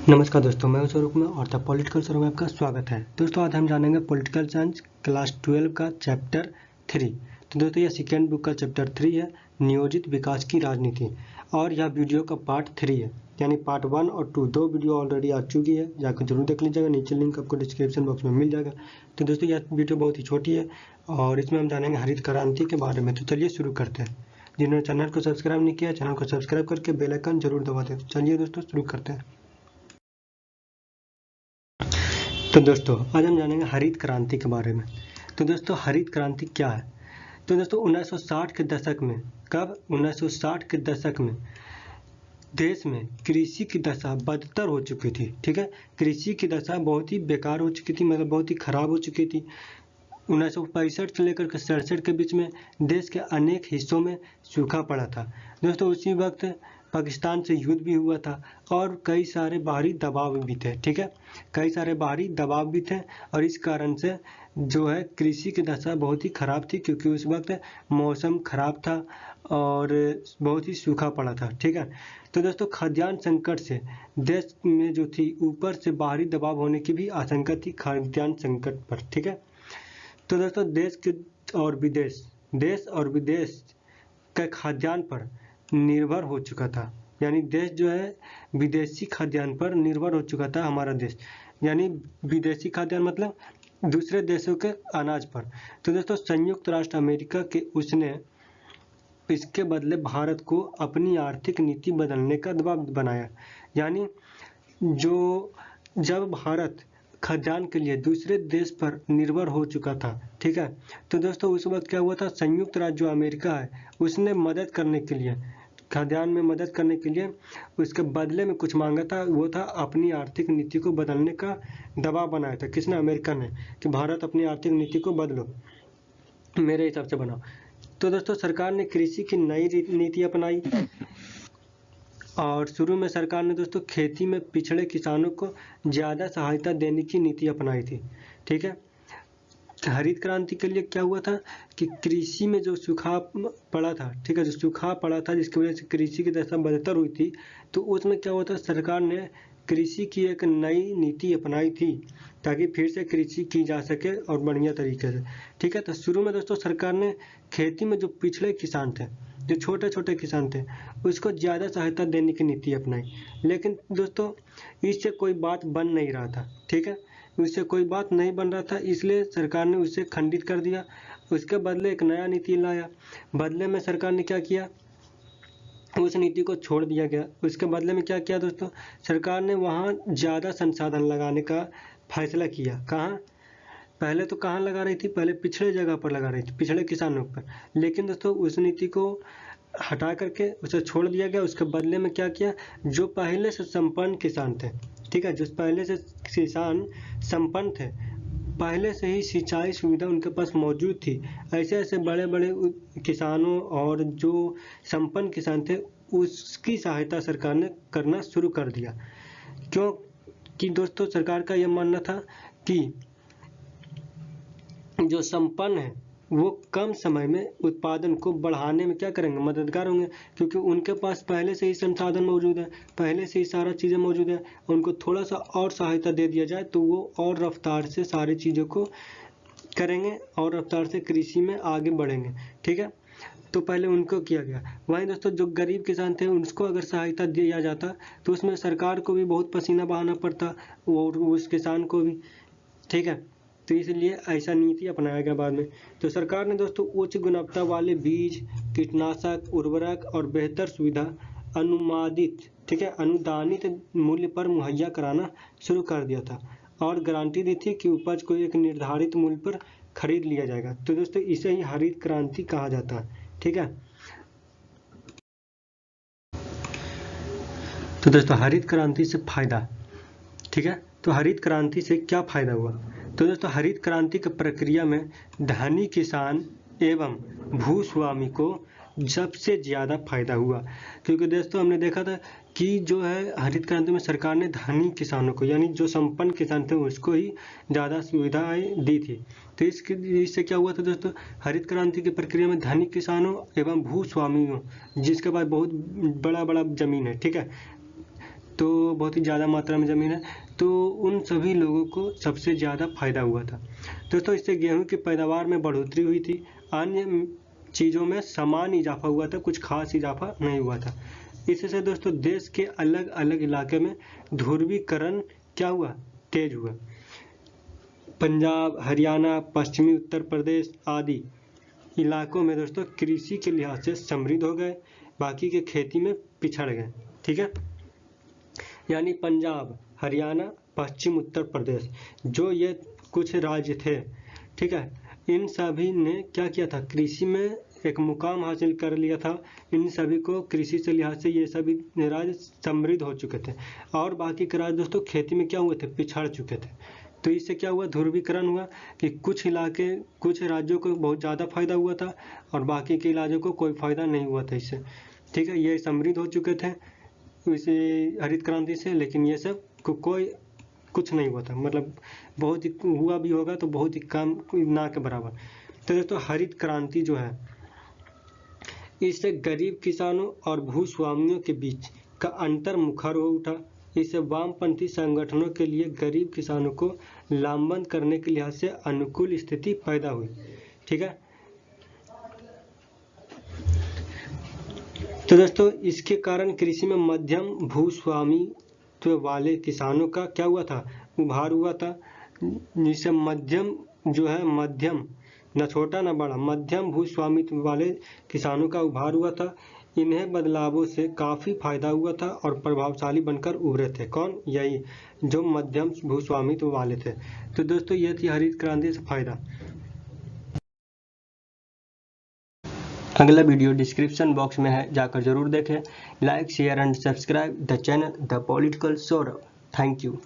नमस्कार दोस्तों, मैं हूं स्वरूप में और द पॉलिटिकल स्वरूप में आपका स्वागत है। दोस्तों आज हम जानेंगे पॉलिटिकल साइंस क्लास 12 का चैप्टर 3। तो दोस्तों यह सेकेंड बुक का चैप्टर 3 है, नियोजित विकास की राजनीति, और यह वीडियो का पार्ट 3 है, यानी पार्ट 1 और 2 दो वीडियो ऑलरेडी आ चुकी है, जाकर जरूर देख लीजिएगा। नीचे लिंक आपको डिस्क्रिप्शन बॉक्स में मिल जाएगा। तो दोस्तों यह वीडियो बहुत ही छोटी है और इसमें हम जानेंगे हरित क्रांति के बारे में। तो चलिए शुरू करते हैं। जिन्होंने चैनल को सब्सक्राइब नहीं किया, चैनल को सब्सक्राइब करके बेल आइकन जरूर दबा दें। चलिए दोस्तों शुरू करते हैं। तो दोस्तों आज हम जानेंगे हरित क्रांति के बारे में। तो दोस्तों हरित क्रांति क्या है? तो दोस्तों 1960 के दशक में, कब 1960 के दशक में देश में कृषि की दशा बदतर हो चुकी थी। ठीक है, कृषि की दशा बहुत ही बेकार हो चुकी थी, मतलब बहुत ही खराब हो चुकी थी। 1965 से लेकर के 67 के बीच में देश के अनेक हिस्सों में सूखा पड़ा था। दोस्तों उसी वक्त पाकिस्तान से युद्ध भी हुआ था और कई सारे बाहरी दबाव भी थे। ठीक है, कई सारे बाहरी दबाव भी थे और इस कारण से जो है कृषि की दशा बहुत ही खराब थी, क्योंकि उस वक्त मौसम खराब था और बहुत ही सूखा पड़ा था। ठीक है, तो दोस्तों खाद्यान्न संकट से देश में जो थी, ऊपर से बाहरी दबाव होने की भी आशंका थी खाद्यान्न संकट पर। ठीक है, तो दोस्तों देश और विदेश के खाद्यान्न पर निर्भर हो चुका था, यानी देश जो है विदेशी खाद्यान्न पर निर्भर हो चुका था हमारा देश, यानी विदेशी खाद्यान्न मतलब दूसरे देशों के अनाज पर। तो दोस्तों संयुक्त राष्ट्र अमेरिका के उसने इसके बदले भारत को अपनी आर्थिक नीति बदलने का दबाव बनाया, यानी जब भारत खाद्यान्न के लिए दूसरे देश पर निर्भर हो चुका था। ठीक है, तो दोस्तों उस वक्त क्या हुआ था, संयुक्त राज्य जो अमेरिका है उसने मदद करने के लिए, खाद्यान्न में मदद करने के लिए उसके बदले में कुछ मांगा था। वो था अपनी आर्थिक नीति को बदलने का दबाव बनाया था। किसने? अमेरिका ने, कि भारत अपनी आर्थिक नीति को बदलो, मेरे हिसाब से बनाओ। तो दोस्तों सरकार ने कृषि की नई नीति अपनाई और शुरू में सरकार ने दोस्तों खेती में पिछड़े किसानों को ज़्यादा सहायता देने की नीति अपनाई थी। ठीक है, हरित क्रांति के लिए क्या हुआ था कि कृषि में जो सूखा पड़ा था, ठीक है, जो सूखा पड़ा था जिसकी वजह से कृषि की दशा बदतर हुई थी, तो उसमें क्या हुआ था, सरकार ने कृषि की एक नई नीति अपनाई थी ताकि फिर से कृषि की जा सके और बढ़िया तरीके से। ठीक है, तो शुरू में दोस्तों सरकार ने खेती में जो पिछड़े किसान थे, जो छोटे छोटे किसान थे, उसको ज़्यादा सहायता देने की नीति अपनाई। लेकिन दोस्तों इससे कोई बात बन नहीं रहा था। ठीक है, उससे कोई बात नहीं बन रहा था, इसलिए सरकार ने उसे खंडित कर दिया। उसके बदले एक नया नीति लाया। बदले में सरकार ने क्या किया, उस नीति को छोड़ दिया गया। उसके बदले में क्या किया दोस्तों, सरकार ने वहाँ ज़्यादा संसाधन लगाने का फैसला किया। कहाँ? पहले तो कहाँ लगा रही थी, पहले पिछड़े जगह पर लगा रही थी, पिछड़े किसानों पर। लेकिन दोस्तों उस नीति को हटा करके उसे छोड़ दिया गया। उसके बदले में क्या किया, जो पहले से संपन्न किसान थे, ठीक है, जो पहले से किसान संपन्न थे, पहले से ही सिंचाई सुविधा उनके पास मौजूद थी, ऐसे ऐसे बड़े बड़े किसानों और जो संपन्न किसान थे उसकी सहायता सरकार ने करना शुरू कर दिया। क्यों? कि दोस्तों सरकार का यह मानना था कि जो संपन्न है वो कम समय में उत्पादन को बढ़ाने में क्या करेंगे, मददगार होंगे, क्योंकि उनके पास पहले से ही संसाधन मौजूद है, पहले से ही सारा चीज़ें मौजूद है। उनको थोड़ा सा और सहायता दे दिया जाए तो वो और रफ्तार से सारी चीज़ों को करेंगे और रफ्तार से कृषि में आगे बढ़ेंगे। ठीक है, तो पहले उनको किया गया। वहीं दोस्तों जो गरीब किसान थे उनको अगर सहायता दिया जाता तो उसमें सरकार को भी बहुत पसीना बहाना पड़ता और उस किसान को भी। ठीक है, तो इसलिए ऐसा नीति अपनाया गया बाद में। तो सरकार ने दोस्तों उच्च गुणवत्ता वाले बीज, कीटनाशक, उर्वरक और बेहतर सुविधा अनुदानित मूल्य पर मुहैया कराना शुरू कर दिया था और गारंटी दी थी कि उपज को एक निर्धारित मूल्य पर खरीद लिया जाएगा। तो दोस्तों इसे ही हरित क्रांति कहा जाता है। ठीक है, तो दोस्तों हरित क्रांति से फायदा, ठीक है, तो हरित क्रांति से क्या फायदा हुआ? तो दोस्तों हरित क्रांति की प्रक्रिया में धनी किसान एवं भूस्वामी को सबसे ज़्यादा फायदा हुआ, क्योंकि दोस्तों हमने देखा था कि जो है हरित क्रांति में सरकार ने धनी किसानों को, यानी जो संपन्न किसान थे उसको ही ज़्यादा सुविधाएं दी थी। तो इससे क्या हुआ था दोस्तों, हरित क्रांति की प्रक्रिया में धनी किसानों एवं भूस्वामियों, जिसके पास बहुत बड़ा बड़ा जमीन है, ठीक है, तो बहुत ही ज़्यादा मात्रा में ज़मीन है, तो उन सभी लोगों को सबसे ज़्यादा फायदा हुआ था। दोस्तों इससे गेहूं की पैदावार में बढ़ोतरी हुई थी, अन्य चीज़ों में समान इजाफा हुआ था, कुछ खास इजाफा नहीं हुआ था। इससे दोस्तों देश के अलग अलग इलाके में ध्रुवीकरण क्या हुआ, तेज हुआ। पंजाब, हरियाणा, पश्चिमी उत्तर प्रदेश आदि इलाकों में दोस्तों कृषि के लिहाज से समृद्ध हो गए, बाकी के खेती में पिछड़ गए। ठीक है, यानी पंजाब, हरियाणा, पश्चिम उत्तर प्रदेश, जो ये कुछ राज्य थे, ठीक है, इन सभी ने क्या किया था, कृषि में एक मुकाम हासिल कर लिया था। इन सभी को कृषि से लिहाज से ये सभी राज्य समृद्ध हो चुके थे, और बाकी के राज्य दोस्तों खेती में क्या हुए थे, पिछड़ चुके थे। तो इससे क्या हुआ, ध्रुवीकरण हुआ कि कुछ इलाके, कुछ राज्यों को बहुत ज़्यादा फायदा हुआ था और बाकी के राज्यों को कोई फायदा नहीं हुआ था इससे। ठीक है, ये समृद्ध हो चुके थे इसे हरित क्रांति से, लेकिन ये सब को कोई कुछ नहीं हुआ था, मतलब बहुत ही हुआ भी होगा तो बहुत ही कम, ना के बराबर। तो दोस्तों हरित क्रांति जो है, इससे गरीब किसानों और भूस्वामियों के बीच का अंतर मुखर हो उठा। इससे वामपंथी संगठनों के लिए गरीब किसानों को लामबंद करने के लिहाज से अनुकूल स्थिति पैदा हुई। ठीक है, तो दोस्तों इसके कारण कृषि में मध्यम भूस्वामित्व वाले किसानों का क्या हुआ था, उभार हुआ था। जिससे मध्यम जो है, मध्यम न छोटा न बड़ा, मध्यम भूस्वामित्व वाले किसानों का उभार हुआ था। इन्हें बदलावों से काफ़ी फायदा हुआ था और प्रभावशाली बनकर उभरे थे। कौन, यही जो मध्यम भूस्वामित्व वाले थे। तो दोस्तों ये थी हरित क्रांति से फायदा। अगला वीडियो डिस्क्रिप्शन बॉक्स में है, जाकर जरूर देखें। Like, share and subscribe the channel the political Saurabh. Thank you.